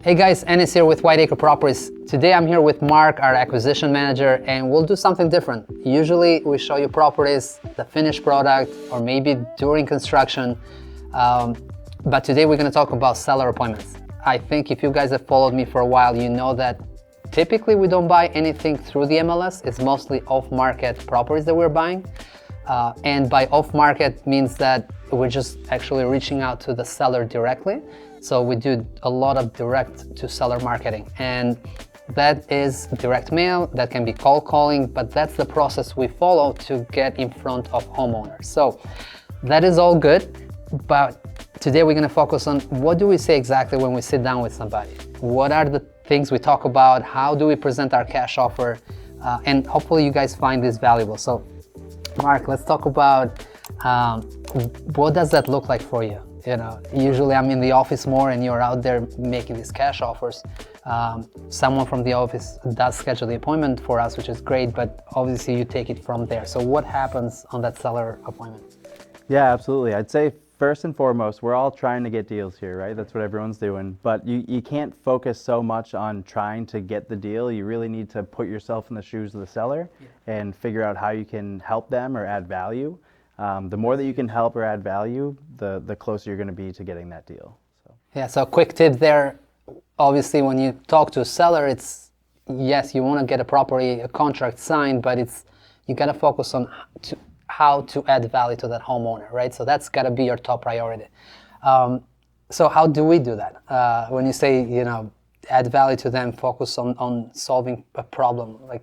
Hey guys, Enis here with Whiteacre Properties. Today I'm here with Mark, our acquisition manager, and we'll do something different. Usually we show you properties, the finished product, or maybe during construction. But today we're going to talk about seller appointments. I think if you guys have followed me for a while, you know that typically we don't buy anything through the MLS. It's mostly off-market properties that we're buying. And by off-market means that we're just actually reaching out to the seller directly. So we do a lot of direct to seller marketing, and that is direct mail, that can be cold calling, but that's the process we follow to get in front of homeowners. So that is all good, but today we're gonna focus on what do we say exactly when we sit down with somebody? What are the things we talk about? How do we present our cash offer? And hopefully you guys find this valuable. So Mark, let's talk about what does that look like for you? You know, usually I'm in the office more and you're out there making these cash offers. Someone from the office does schedule the appointment for us, which is great, but obviously you take it from there. So what happens on that seller appointment? Yeah, absolutely. I'd say first and foremost, we're all trying to get deals here, right? That's what everyone's doing. But you can't focus so much on trying to get the deal. You really need to put yourself in the shoes of the seller and figure out how you can help them or add value. The more that you can help or add value, the closer you're going to be to getting that deal. So. Yeah, so quick tip there. Obviously, when you talk to a seller, it's, yes, you want to get a contract signed, but you got to focus on how to add value to that homeowner, right? So that's got to be your top priority. So how do we do that? When you say, you know, add value to them, focus on solving a problem, like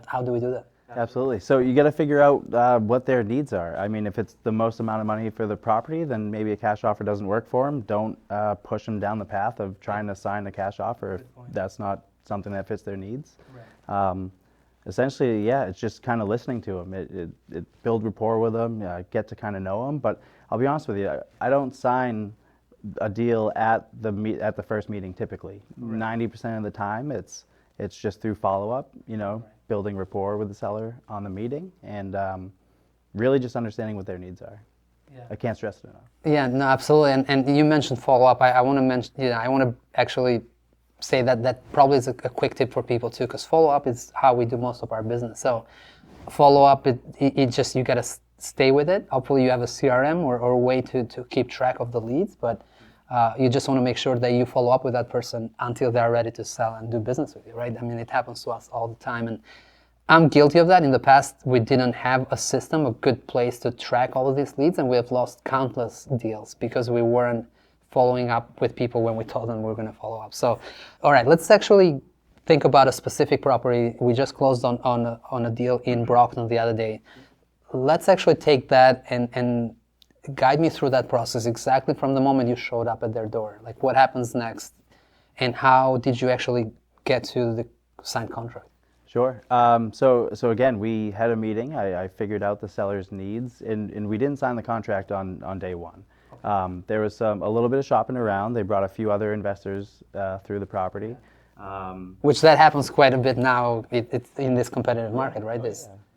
how do we do that? Absolutely. So you got to figure out what their needs are. I mean, if it's the most amount of money for the property, then maybe a cash offer doesn't work for them. Don't push them down the path of trying to sign a cash offer if that's not something that fits their needs. Right. Essentially, yeah, it's just kind of listening to them. It build rapport with them, get to kind of know them. But I'll be honest with you, I don't sign a deal at the first meeting typically. 90% of the time, it's just through follow-up, you know, building rapport with the seller on the meeting, and really just understanding what their needs are. Yeah. I can't stress it enough. Yeah, no, absolutely. And you mentioned follow-up. I want to mention, I want to actually say that probably is a quick tip for people too, because follow-up is how we do most of our business. So follow-up, it just, you got to stay with it. Hopefully you have a CRM or a way to keep track of the leads, but you just want to make sure that you follow up with that person until they're ready to sell and do business with you, right? I mean, it happens to us all the time, and I'm guilty of that. In the past, we didn't have a system, a good place to track all of these leads, and we have lost countless deals because we weren't following up with people when we told them we were going to follow up. So, all right, let's actually think about a specific property. We just closed on a deal in Brockton the other day. Let's actually take that and guide me through that process exactly from the moment you showed up at their door. Like, what happens next, and how did you actually get to the signed contract? Sure. So again, we had a meeting. I figured out the seller's needs, and we didn't sign the contract on day one. There was a little bit of shopping around. They brought a few other investors through the property. Which that happens quite a bit now. It's in this competitive market, right?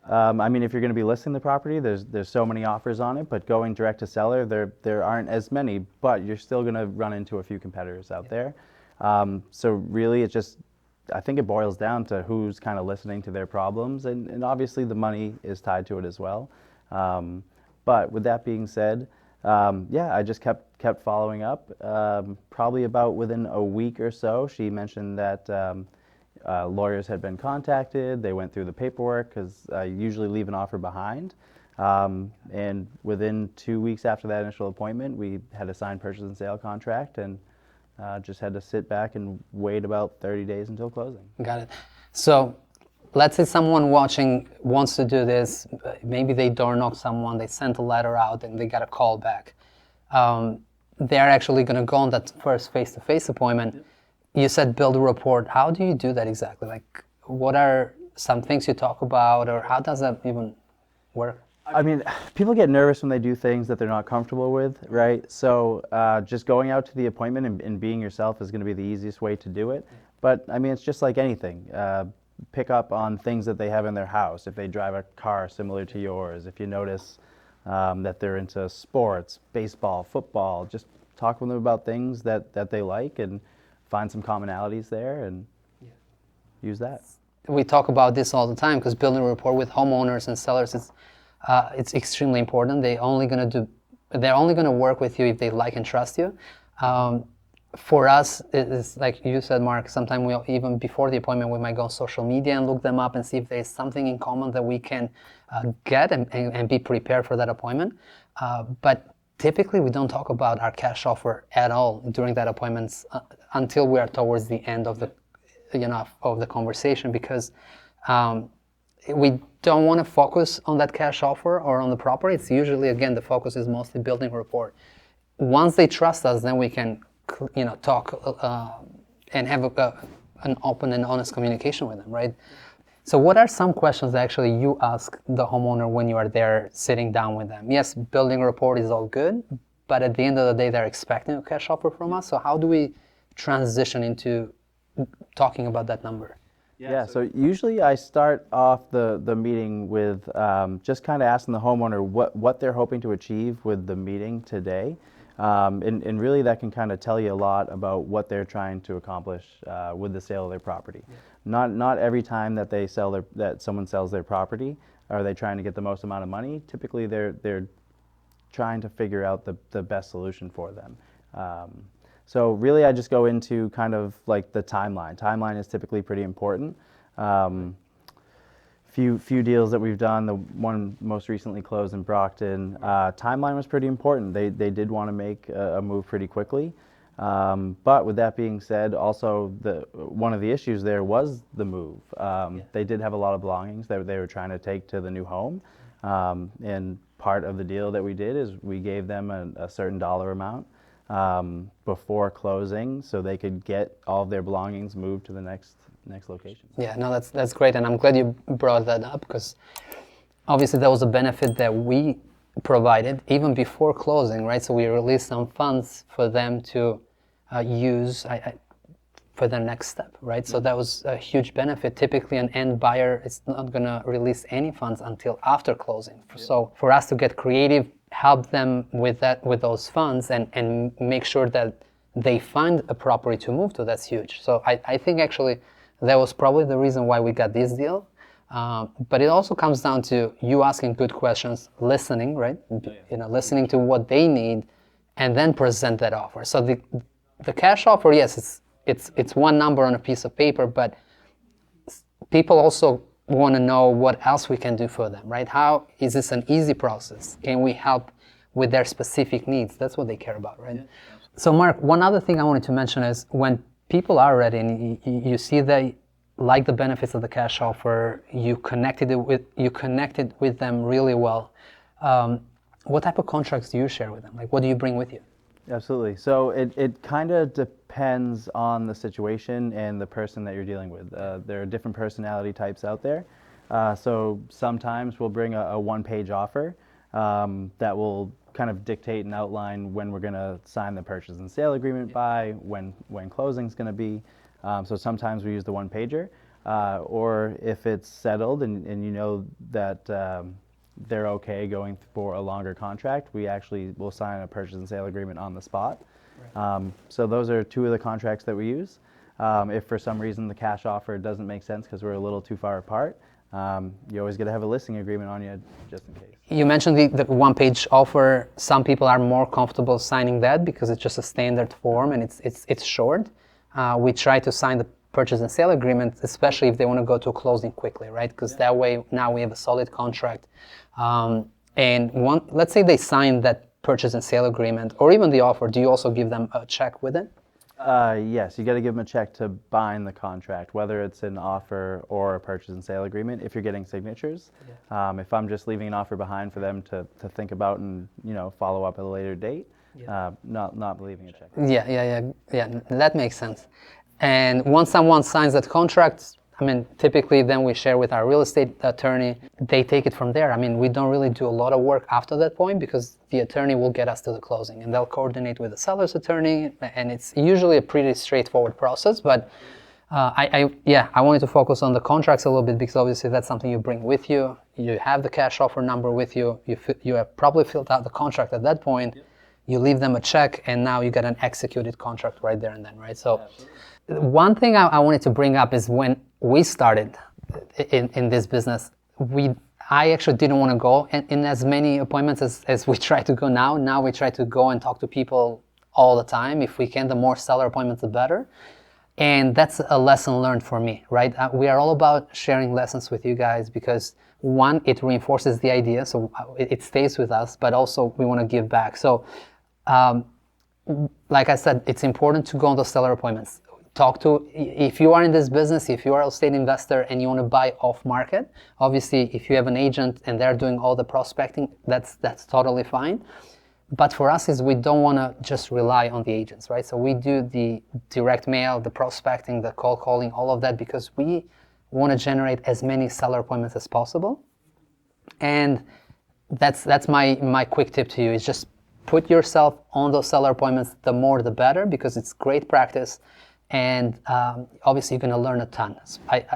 I mean, if you're going to be listing the property, there's so many offers on it, but going direct to seller, there aren't as many, but you're still going to run into a few competitors out there. So really, I think it boils down to who's kind of listening to their problems, and obviously the money is tied to it as well. But with that being said, I just kept following up. Probably about within a week or so, she mentioned that lawyers had been contacted. They went through the paperwork because I usually leave an offer behind. And within 2 weeks after that initial appointment, we had a signed purchase and sale contract, and just had to sit back and wait about 30 days until closing. Got it. So let's say someone watching wants to do this. Maybe they door knock someone, they sent a letter out, and they got a call back. They're actually going to go on that first face-to-face appointment. Yep. You said build a rapport. How do you do that exactly? Like, what are some things you talk about, or how does that even work? I mean, people get nervous when they do things that they're not comfortable with, right? So just going out to the appointment and being yourself is going to be the easiest way to do it. But I mean, it's just like anything. Pick up on things that they have in their house. If they drive a car similar to yours, if you notice that they're into sports, baseball, football, just talk with them about things that they like, and find some commonalities there and use that. We talk about this all the time because building a rapport with homeowners and sellers is it's extremely important. They're only gonna work with you if they like and trust you. For us, it's like you said, Mark, sometimes even before the appointment, we might go on social media and look them up and see if there's something in common that we can get and be prepared for that appointment. But typically, we don't talk about our cash offer at all during that appointment until we are towards the end of the conversation, because we don't want to focus on that cash offer or on the property. It's usually, again, the focus is mostly building rapport. Once they trust us, then we can talk and have an open and honest communication with them, right? So what are some questions that actually you ask the homeowner when you are there sitting down with them? Yes, building a rapport is all good, but at the end of the day, they're expecting a cash offer from us. So how do we transition into talking about that number? Yeah, so usually I start off the meeting with just kind of asking the homeowner what they're hoping to achieve with the meeting today. And really that can kind of tell you a lot about what they're trying to accomplish with the sale of their property. Yeah. Not every time that that someone sells their property are they trying to get the most amount of money. Typically they're trying to figure out the best solution for them. So really I just go into kind of like the timeline. Timeline is typically pretty important. Few deals that we've done, the one most recently closed in Brockton, timeline was pretty important. They did want to make a move pretty quickly. But with that being said, also one of the issues there was the move. They did have a lot of belongings that they were trying to take to the new home. And part of the deal that we did is we gave them a certain dollar amount before closing so they could get all of their belongings moved to the next location. Yeah, no, that's great, and I'm glad you brought that up, because obviously that was a benefit that we provided even before closing, right? So we released some funds for them to use for their next step, right? So that was a huge benefit. Typically an end buyer is not going to release any funds until after closing. So for us to get creative, help them with those funds and make sure that they find a property to move to, that's huge. So I think actually that was probably the reason why we got this deal. But it also comes down to you asking good questions, listening, right? Listening to what they need, and then present that offer. So the cash offer, yes, it's one number on a piece of paper, but people also want to know what else we can do for them, right? How is this an easy process? Can we help with their specific needs? That's what they care about, right? Yeah. So Mark, one other thing I wanted to mention is when people are ready and you see they like the benefits of the cash offer, you connected with them really well. What type of contracts do you share with them? Like, what do you bring with you? Absolutely. So it kind of depends on the situation and the person that you're dealing with. There are different personality types out there. So sometimes we'll bring a one-page offer that will kind of dictate and outline when we're going to sign the purchase and sale agreement by, when closing is going to be. So sometimes we use the one-pager. Or if it's settled and you know that they're okay going for a longer contract, we actually will sign a purchase and sale agreement on the spot. Right. So those are two of the contracts that we use. If for some reason the cash offer doesn't make sense because we're a little too far apart, you always got to have a listing agreement on you just in case. You mentioned the one-page offer. Some people are more comfortable signing that because it's just a standard form and it's short. We try to sign the purchase and sale agreement, especially if they want to go to closing quickly, right? Because that way now we have a solid contract. Let's say they sign that purchase and sale agreement or even the offer, do you also give them a check with it? Yes, you got to give them a check to bind the contract, whether it's an offer or a purchase and sale agreement if you're getting signatures. Yeah. If I'm just leaving an offer behind for them to think about and follow up at a later date, not leaving a check. Yeah, that makes sense. And once someone signs that contract, typically then we share with our real estate attorney. They take it from there. We don't really do a lot of work after that point because the attorney will get us to the closing and they'll coordinate with the seller's attorney, and it's usually a pretty straightforward process. But I wanted to focus on the contracts a little bit because obviously that's something you bring with you. You have the cash offer number with you. You have probably filled out the contract at that point. you leave them a check, and now you get an executed contract right there and then, right? So one thing I wanted to bring up is when we started in this business, I actually didn't want to go in as many appointments as we try to go now. Now we try to go and talk to people all the time. If we can, the more seller appointments, the better. And that's a lesson learned for me, right? We are all about sharing lessons with you guys because one, it reinforces the idea, so it stays with us, but also we want to give back. So like I said, it's important to go on those seller appointments. If you are in this business, if you are a real estate investor and you want to buy off market, obviously if you have an agent and they're doing all the prospecting, that's totally fine. But for us is we don't want to just rely on the agents, right? So we do the direct mail, the prospecting, the cold calling, all of that because we want to generate as many seller appointments as possible. And that's my quick tip to you is just put yourself on those seller appointments. The more the better because it's great practice. And obviously, you're going to learn a ton.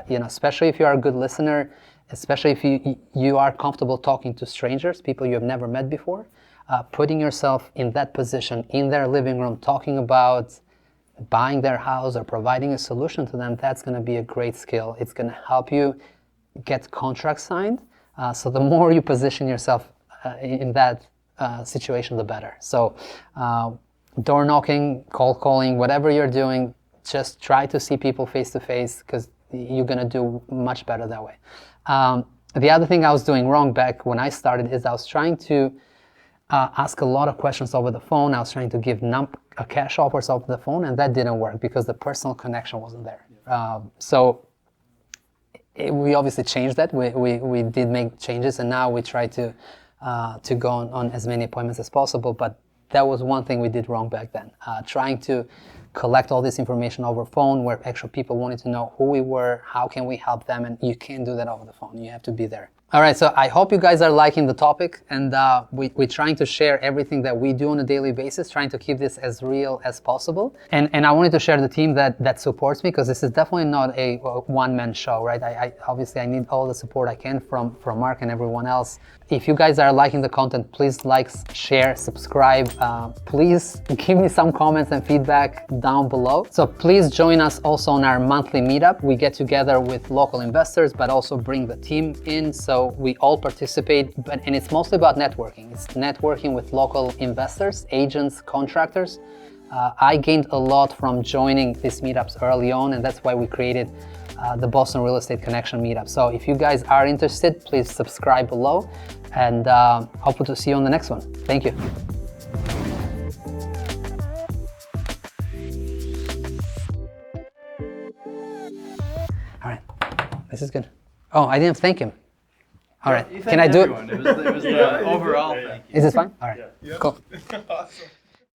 Especially if you are a good listener, especially if you are comfortable talking to strangers, people you have never met before, putting yourself in that position, in their living room, talking about buying their house or providing a solution to them, that's going to be a great skill. It's going to help you get contracts signed. So the more you position yourself in that situation, the better. So door knocking, cold calling, whatever you're doing, just try to see people face to face because you're going to do much better that way. The other thing I was doing wrong back when I started is I was trying to ask a lot of questions over the phone. I was trying to give cash offers over the phone, and that didn't work because the personal connection wasn't there. We obviously changed that. We did make changes, and now we try to go on as many appointments as possible. But that was one thing we did wrong back then. Trying to collect all this information over phone where actual people wanted to know who we were, how can we help them, and you can't do that over the phone. You have to be there. All right, so I hope you guys are liking the topic, and we're trying to share everything that we do on a daily basis, trying to keep this as real as possible. And I wanted to share the team that supports me, because this is definitely not a one-man show, right? Obviously I need all the support I can from Mark and everyone else. If you guys are liking the content, please like, share, subscribe. Please give me some comments and feedback down below. So please join us also on our monthly meetup. We get together with local investors, but also bring the team in. So we all participate, and it's mostly about networking. It's networking with local investors, agents, contractors. I gained a lot from joining these meetups early on, and that's why we created the Boston Real Estate Connection meetup. So if you guys are interested, please subscribe below, and hope to see you on the next one. Thank you. All right, this is good. Oh, I didn't thank him. All right, can I do it? It was the overall thank you. Is this fine? All right, Yeah. cool. Awesome.